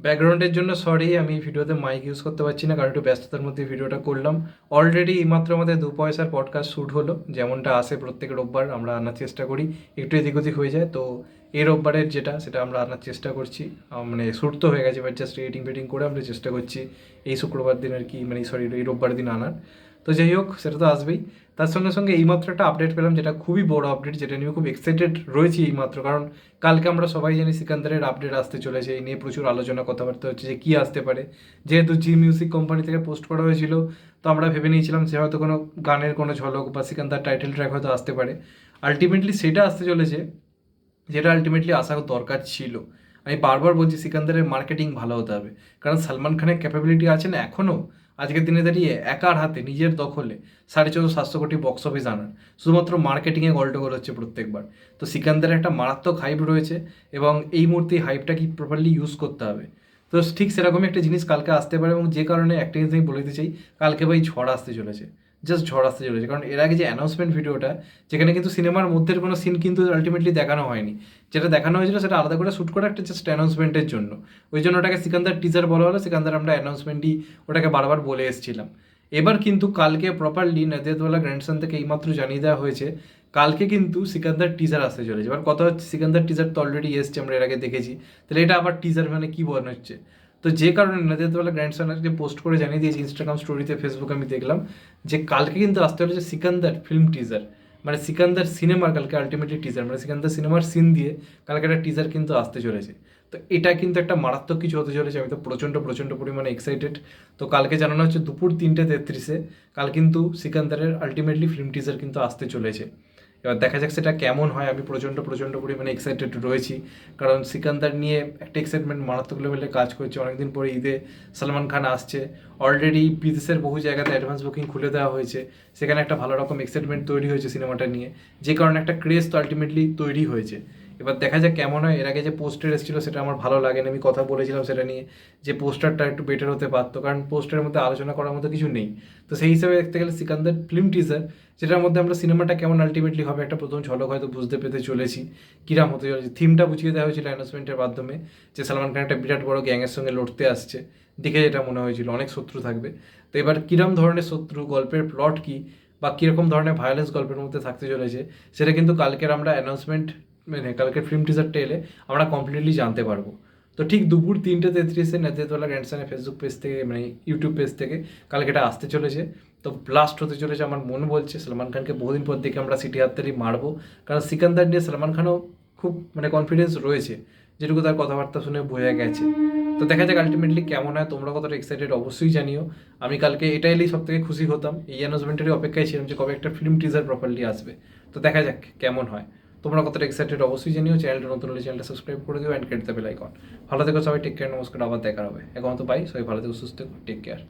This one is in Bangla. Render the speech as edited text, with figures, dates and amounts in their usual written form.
ব্যাকগ্রাউন্ডের জন্য সরি, আমি ভিডিওতে মাইক ইউজ করতে পারছি না, কারণ একটু ব্যস্ততার মধ্যে ভিডিওটা করলাম। অলরেডি এইমাত্র আমাদের 2 পয়সার পডকাস্ট শ্যুট হলো, যেমনটা আসে প্রত্যেক রোববার আমরা আনার চেষ্টা করি, একটু এদিক ওদিক হয়ে যায়। তো এই রোববারের সেটা আমরা আনার চেষ্টা করছি। মানে শ্যুট তো হয়ে গেছে, বাট জাস্ট এডিটিং ফেডিং করে আমরা চেষ্টা করছি এই শুক্রবার দিন আর কি, মানে সরি এই রোববার দিন আনার। তো যাই হোক, সেটা তো আসবেই। তার সঙ্গে সঙ্গে এইমাত্র একটা আপডেট পেলাম, যেটা খুবই বড় আপডেট, যেটা নিয়ে খুব এক্সাইটেড রয়েছি এইমাত্র। কারণ কালকে আমরা সবাই জানি সিকান্দারের আপডেট আসতে চলেছে, এই নিয়ে প্রচুর আলোচনা কথাবার্তা হচ্ছে যে কী আসতে পারে। যেহেতু জি মিউজিক কোম্পানি থেকে পোস্ট করা হয়েছিল, তো আমরা ভেবে নিয়েছিলাম সে হয়তো কোনো গানের কোনো ঝলক বা সিকান্দার টাইটেল ট্র্যাক হয়তো আসতে পারে। আলটিমেটলি সেটা আসতে চলেছে, যেটা আলটিমেটলি আসা দরকার ছিল। আমি বারবার বলছি সিকান্দারের মার্কেটিং ভালো হতে হবে, কারণ সালমান খানের ক্যাপাবিলিটি আছে না এখনও, আজকের দিনে দাঁড়িয়ে একার হাতে নিজের দখলে 1450-700 কোটি বক্স অফিস আনার। শুধুমাত্র মার্কেটিংয়ে গল্ডগোল হচ্ছে প্রত্যেকবার। তো সিকান্দারের একটা মারাত্মক হাইপ রয়েছে, এবং এই মুহূর্তে হাইপটা কি প্রপারলি ইউজ করতে হবে। তো ঠিক সেরকমই একটা জিনিস কালকে আসতে পারে, এবং যে কারণে একটা জিনিস আমি বলে দিতে চাই, কালকে ভাই ঝড় আসতে চলেছে, জাস্ট ঝড় আসতে চলেছে। কারণ এর আগে যে অ্যানাউন্সমেন্ট ভিডিওটা, যেখানে কিন্তু সিনেমার মধ্যের কোনো সিন কিন্তু আলটিমেটলি দেখানো হয়নি, যেটা দেখানো হয়েছিল সেটা আলাদা করে শ্যুট করা একটা জাস্ট অ্যানাউন্সমেন্টের জন্য। ওই জন্য ওটাকে সিকান্দার টিজার বলা হলো, সিকান্দার আমরা অ্যানাউন্সমেন্টই ওটাকে বারবার বলে এসেছিলাম। এবার কিন্তু কালকে প্রপারলি নাদিয়াদওয়ালা গ্র্যান্ডসন থেকে এইমাত্র জানিয়ে দেওয়া হয়েছে, কালকে কিন্তু সিকান্দার টিজার আসতে চলেছে। এবার কথা হচ্ছে, সিকান্দার টিজার তো অলরেডি এসছে, আমরা এর আগে দেখেছি, তাহলে এটা আবার টিজার মানে কী মনে হচ্ছে। তো যে কারণে নাদিয়াদওয়ালা গ্র্যান্ডসন আজকে পোস্ট করে জানিয়ে দিয়েছে ইনস্টাগ্রাম স্টোরিতে, ফেসবুকে আমি দেখলাম, যে কালকে কিন্তু আসতে চলেছে সিকান্দার ফিল্ম টিজার। মানে সিকান্দার সিনেমার কালকে আলটিমেটলি টিজার, মানে সিকান্দার সিনেমার সিন দিয়ে কালকে একটা টিজার কিন্তু আসতে চলেছে। তো এটা কিন্তু একটা মারাত্মক কিছু হতে চলেছে, আমি তো প্রচণ্ড প্রচণ্ড পরিমাণে এক্সাইটেড। তো কালকে জানানো হচ্ছে দুপুর 3:33-এ কাল কিন্তু সিকান্দারের আলটিমেটলি ফিল্ম টিজার কিন্তু আসতে চলেছে। এবার দেখা যাক সেটা কেমন হয়। আমি প্রচণ্ড প্রচণ্ড পরিমাণে এক্সাইটেড রয়েছি, কারণ সিকান্দার নিয়ে একটা এক্সাইটমেন্ট মারাত্মক লেভেলে কাজ করছে। অনেকদিন পরে ঈদে সালমান খান আসছে, অলরেডি বিদেশের বহু জায়গাতে অ্যাডভান্স বুকিং খুলে দেওয়া হয়েছে, সেখানে একটা ভালো রকম এক্সাইটমেন্ট তৈরি হয়েছে সিনেমাটা নিয়ে, যে কারণে একটা ক্রেজ তো আলটিমেটলি তৈরি হয়েছে। এবার দেখা যাক কেমন হয়। এর আগে যে পোস্টার এসেছিলো সেটা আমার ভালো লাগেনি, আমি কথা বলেছিলাম সেটা নিয়ে, যে পোস্টারটা একটু বেটার হতে পারতো, কারণ পোস্টারের মধ্যে আলোচনা করার মতো কিছু নেই। তো সেই হিসাবে দেখতে গেলে সিকান্দার ফিল্ম টিজার, যেটার মধ্যে আমরা সিনেমাটা কেমন আলটিমেটলি হবে একটা প্রথম ঝলক হয়তো বুঝতে পেতে চলেছি, কিরাম হতে চলেছে। থিমটা বুঝিয়ে দেওয়া হয়েছিল অ্যানাউন্সমেন্টের মাধ্যমে, যে সালমান খান একটা বিরাট বড় গ্যাংয়ের সঙ্গে লড়তে আসছে, দেখে যেটা মনে হয়েছিল অনেক শত্রু থাকবে। তো এবার কিরম ধরনের শত্রু, গল্পের প্লট কী, বা কীরকম ধরনের ভায়োলেন্স গল্পের মধ্যে থাকতে চলেছে, সেটা কিন্তু কালকের আমরা অ্যানাউন্সমেন্ট, মানে কালকের ফিল্ম টিজারটা এলে আমরা কমপ্লিটলি জানতে পারবো। তো ঠিক দুপুর 3:33-এ নাদিয়াদওয়ালা গ্র্যান্ডসনের ফেসবুক পেজ থেকে, মানে ইউটিউব পেজ থেকে কালকে এটা আসতে চলেছে। তো ব্লাস্ট হতে চলেছে, আমার মন বলছে সালমান খানকে বহুদিন পর দেখে আমরা সিটি হাততালি মারবো, কারণ সিকান্দার নিয়ে সালমান খানও খুব মানে কনফিডেন্স রয়েছে, যেটুকু তার কথাবার্তা শুনে বোঝা গেছে। তো দেখা যাক আলটিমেটলি কেমন হয়। তোমরা কতটা এক্সাইটেড অবশ্যই জানিও। আমি কালকে এটা এলেই সব থেকে খুশি হতাম, এই অ্যানাউন্সমেন্টেরই অপেক্ষায় ছিলাম যে কবে একটা ফিল্ম টিজার প্রপারলি আসবে। তো দেখা যাক কেমন হয়। তোমরা কতটা এক্সাইটেড অবশ্যই জানিও। চ্যানেলটা নতুন হলে চ্যানেলটা সাবস্ক্রাইব করে দিও and click the bell icon. ভালো থেকো সবাই, টেক কেয়ার, নমস্কার, আবার দেখা হবে। এখন তো বাই, সবাই ভালো থেকো, সুস্থ থেকো, টেক কেয়ার।